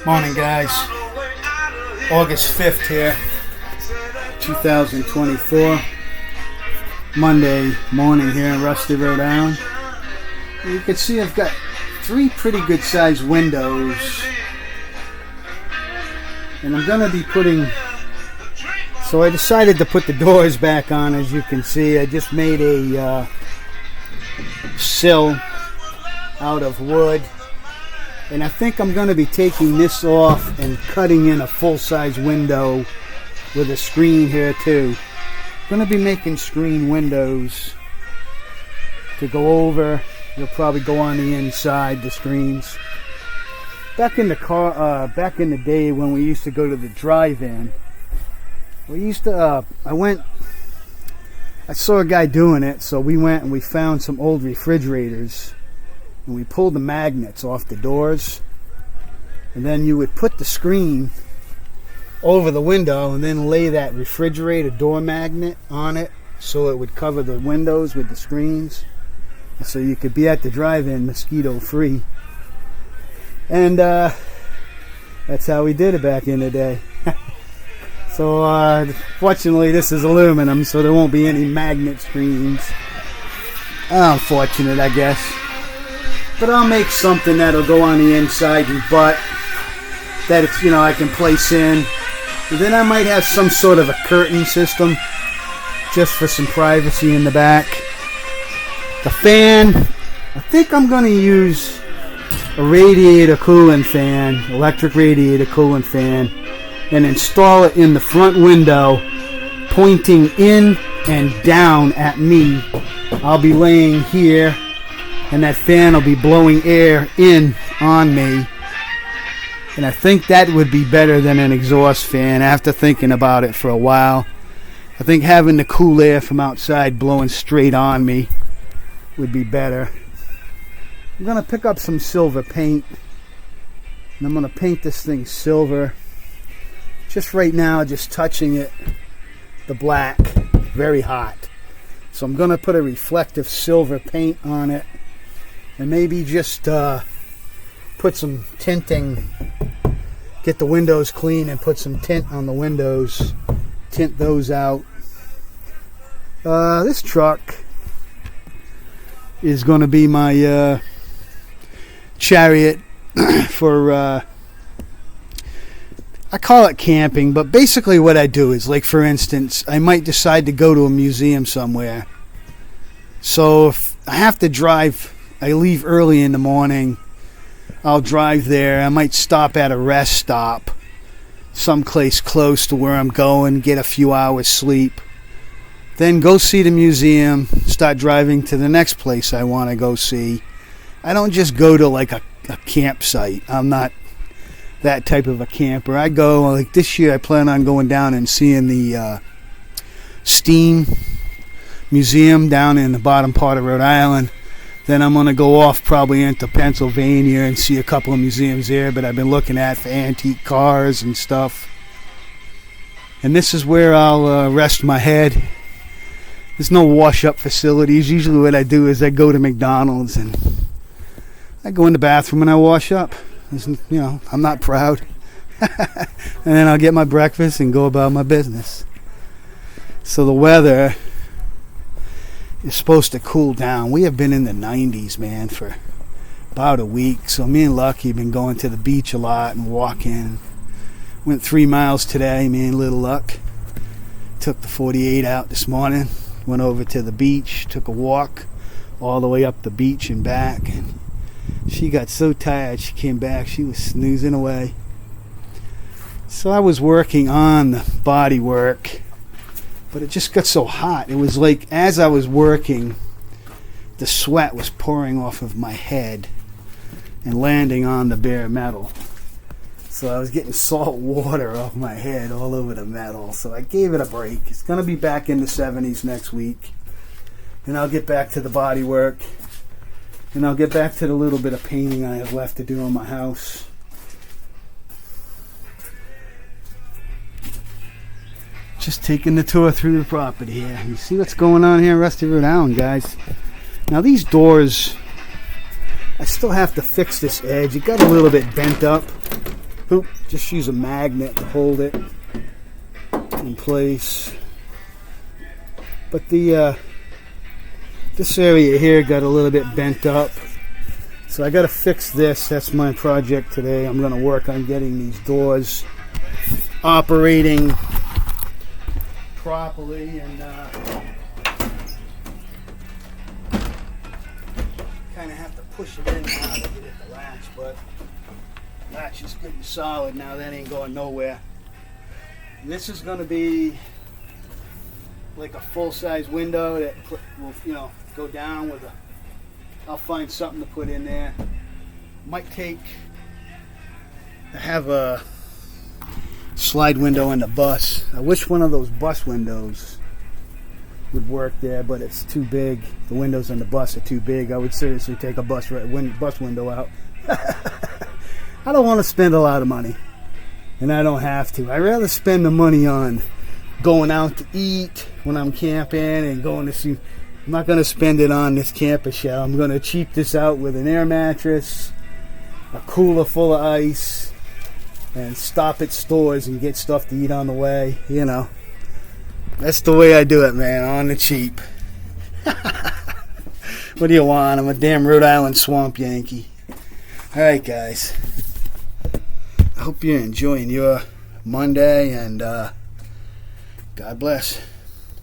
Morning, guys. August 5th here, 2024. Monday morning here in Rusty, Rhode Island. You can see I've got three pretty good sized windows. And I'm going to be putting... So I decided to put the doors back on, as you can see. I just made a sill out of wood. And I think I'm going to be taking this off and cutting in a full-size window with a screen here too. I'm going to be making screen windows to go over. They'll probably go on the inside, the screens. Back in the day when we used to go to the drive-in, I saw a guy doing it, so we went and we found some old refrigerators. And we pulled the magnets off the doors, and then you would put the screen over the window and then lay that refrigerator door magnet on it so it would cover the windows with the screens, so you could be at the drive-in mosquito free. And that's how we did it back in the day. So fortunately this is aluminum, so there won't be any magnet screens. Unfortunate, I guess. But I'll make something that'll go on the inside and butt that it's, I can place in. And then I might have some sort of a curtain system just for some privacy in the back. The fan, I think I'm going to use a radiator cooling fan, electric radiator cooling fan, and install it in the front window, pointing in and down at me. I'll be laying here, and that fan will be blowing air in on me. And I think that would be better than an exhaust fan after thinking about it for a while. I think having the cool air from outside blowing straight on me would be better. I'm going to pick up some silver paint, and I'm going to paint this thing silver. Just right now, just touching it, the black, very hot. So I'm going to put a reflective silver paint on it. And maybe just put some tinting, get the windows clean and put some tint on the windows, tint those out. This truck is going to be my chariot for, I call it camping, but basically what I do is, like for instance, I might decide to go to a museum somewhere. So if I have to drive, I leave early in the morning, I'll drive there. I might stop at a rest stop someplace close to where I'm going, get a few hours sleep, then go see the museum, start driving to the next place I want to go see. I don't just go to like a campsite. I'm not that type of a camper. I go, like this year I plan on going down and seeing the Steam Museum down in the bottom part of Rhode Island. Then I'm going to go off probably into Pennsylvania and see a couple of museums there, but I've been looking at for antique cars and stuff. And this is where I'll rest my head. There's no wash-up facilities. Usually what I do is I go to McDonald's and I go in the bathroom and I wash up. I'm not proud. And then I'll get my breakfast and go about my business. So the weather is supposed to cool down. We have been in the 90s, man, for about a week. So me and Lucky have been going to the beach a lot and walking. Went 3 miles today, me and little Luck. Took the 48 out this morning. Went over to the beach, took a walk all the way up the beach and back. And she got so tired, she came back. She was snoozing away. So I was working on the body work, but it just got so hot. It was like as I was working, the sweat was pouring off of my head and landing on the bare metal. So I was getting salt water off my head all over the metal. So I gave it a break. It's going to be back in the 70s next week. And I'll get back to the body work. And I'll get back to the little bit of painting I have left to do on my house. Just taking the tour through the property here. You see what's going on here in Rusty, Rhode Island, guys. Now these doors, I still have to fix this edge. It got a little bit bent up. just use a magnet to hold it in place. But the this area here got a little bit bent up, so I got to fix this. That's my project today. I'm going to work on getting these doors operating properly, and kind of have to push it in now to get it to latch, but latch is good and solid now. That ain't going nowhere. And this is going to be like a full-size window that will, go down with a. I'll find something to put in there. Might take. I have a slide window in the bus. I wish one of those bus windows would work there, but it's too big. The windows on the bus are too big. I would seriously take a bus window out. I don't want to spend a lot of money, and I don't have to. I'd rather spend the money on going out to eat when I'm camping and going to see. I'm not going to spend it on this camper shell. I'm going to cheap this out with an air mattress, a cooler full of ice, and stop at stores and get stuff to eat on the way. That's the way I do it, man, on the cheap. What do you want? I'm a damn Rhode Island swamp Yankee. All right, guys. I hope you're enjoying your Monday, and God bless.